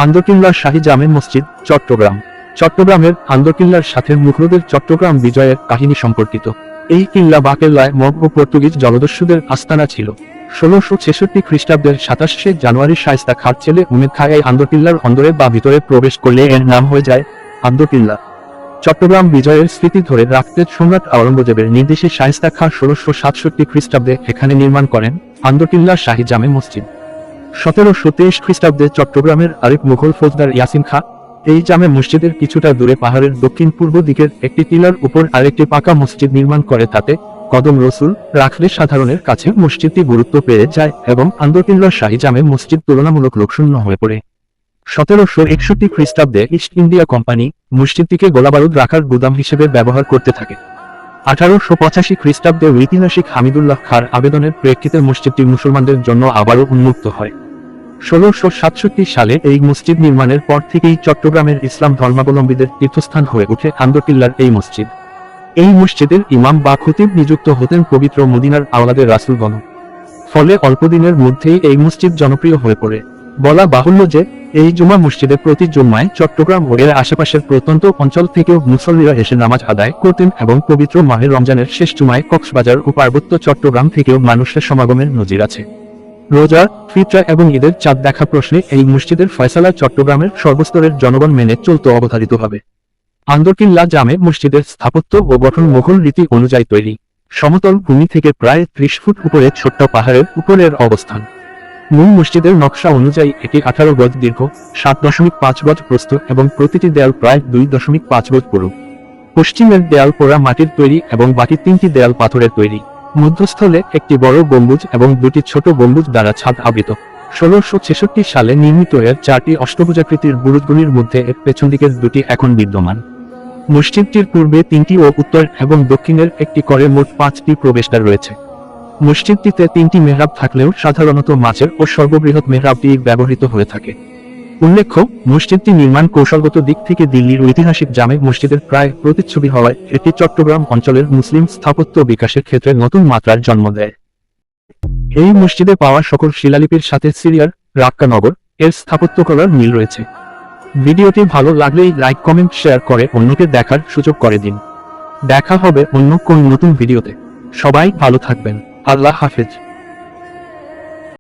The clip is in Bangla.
আন্দরকিল্লার শাহী জামে মসজিদ, চট্টগ্রাম। চট্টগ্রামের আন্দরকিল্লার সাথে মুঘলদের চট্টগ্রাম বিজয়ের কাহিনী সম্পর্কিত। এই কিল্লা বা কেল্লায় মগ ও পর্তুগিজ জলদস্যুদের আস্তানা ছিল। 1666 খ্রিস্টাব্দের 27শে জানুয়ারি শায়েস্তা খাঁর ছেলে উমেদ খাঁ এই আন্দরকিল্লার অন্দরে বা ভিতরে প্রবেশ করলে এর নাম হয়ে যায় আন্দরকিল্লা। চট্টগ্রাম বিজয়ের স্মৃতি ধরে রাখতে সম্রাট আওরঙ্গজেবের নির্দেশে শায়েস্তা খাঁ 1667 খ্রিস্টাব্দে এখানে নির্মাণ করেন আন্দরকিল্লার শাহী জামে মসজিদ। 1723 খ্রিস্টাব্দে চট্টগ্রামের আরেক মুঘল ফৌজদার ইয়াসিন খাঁ এই জামে মসজিদের কিছুটা দূরে পাহাড়ের দক্ষিণ পূর্ব দিকের একটি টিলার উপর আরেকটি পাকা মসজিদ নির্মাণ করে। তাতে কদম রসুল রাখলে সাধারণের কাছে মসজিদটি গুরুত্ব পেয়ে যায় এবং আন্দরকিল্লার শাহী জামে মসজিদ তুলনামূলক লোকশূন্য হয়ে পড়ে। 1761 খ্রিস্টাব্দে ইস্ট ইন্ডিয়া কোম্পানি মসজিদটিকে গোলাবারুদ রাখার গুদাম হিসেবে ব্যবহার করতে থাকে। 1885 খ্রিস্টাব্দে ঐতিহাসিক হামিদুল্লাহ খাঁর আবেদনের প্রেক্ষিতে মসজিদটি মুসলমানদের জন্য আবারও উন্মুক্ত হয়। 1667 সালে এই মসজিদ নির্মাণের পর থেকেই চট্টগ্রামের ইসলাম ধর্মাবলম্বীদের তীর্থস্থান হয়ে ওঠে আন্দরকিল্লার এই মসজিদ। এই মসজিদের ইমাম বা খতিব নিযুক্ত হতেন পবিত্র মদিনার আওলাদের রাসূলগণ। ফলে অল্পদিনের মধ্যেই এই মসজিদ জনপ্রিয় হয়ে পড়ে। বলা বাহুল্য যে এই জুমা মসজিদে প্রতি জুম্মায় চট্টগ্রাম ও এর আশেপাশের প্রত্যন্ত অঞ্চল থেকেও মুসল্লিরা এসে নামাজ আদায় করতেন এবং পবিত্র মাহে রমজানের শেষ জুমায় কক্সবাজার ও পার্বত্য চট্টগ্রাম থেকেও মানুষের সমাগমের নজির আছে। রোজা, ফিতরা এবং ঈদের চাঁদ দেখা প্রশ্নে এই মসজিদের ফয়সালা চট্টগ্রামের সর্বস্তরের জনগণ মেনে চলত অবধারিতভাবে। আন্দরকিল্লা জামে মসজিদের স্থাপত্য ও গঠন মুঘল রীতি অনুযায়ী তৈরি। সমতল ভূমি থেকে প্রায় 30 ফুট উপরে ছোট্ট পাহাড়ের উপরের অবস্থান। মূল মসজিদের নকশা অনুযায়ী এটি 18 গজ দীর্ঘ, 7.5 গজ প্রস্থ এবং প্রতিটি দেয়াল প্রায় 2.5 গজ পুরু। পশ্চিমের দেয়াল পোড়া মাটির তৈরি এবং বাকি 3টি দেয়াল পাথরের তৈরি। মধ্যস্থলে একটি বড় গম্বুজ এবং 2টি ছোট গম্বুজ দ্বারা ছাদ আবৃত। 1666 সালে নির্মিত এর 4টি অষ্টভুজাকৃতির বুরুজগুলির মধ্যে এর পেছন দিকের 2টি এখন বিদ্যমান। মসজিদটির পূর্বে 3টি ও উত্তর এবং দক্ষিণের একটি করে মোট 5টি প্রবেশদ্বার রয়েছে। মসজিদটিতে 3টি মেহরাব থাকলেও সাধারণত মাঝের ও সর্ববৃহৎ মেহরাবটি ব্যবহৃত হয়ে থাকে। উল্লেখ্য, মসজিদটি নির্মাণ কৌশলগত দিক থেকে দিল্লির ঐতিহাসিক জামে মসজিদের প্রায় প্রতিচ্ছবি হওয়ায় এটি চট্টগ্রাম অঞ্চলের মুসলিম স্থাপত্য বিকাশের ক্ষেত্রে নতুন মাত্রার জন্ম দেয়। এই মসজিদে পাওয়া সকল শিলালিপির সাথে সিরিয়ার রাক্কানগর এর স্থাপত্যকলার মিল রয়েছে। ভিডিওটি ভালো লাগলেই লাইক, কমেন্ট, শেয়ার করে অন্যকে দেখার সুযোগ করে দিন। দেখা হবে অন্য কোন নতুন ভিডিওতে। সবাই ভালো থাকবেন। আল্লাহ হাফেজ।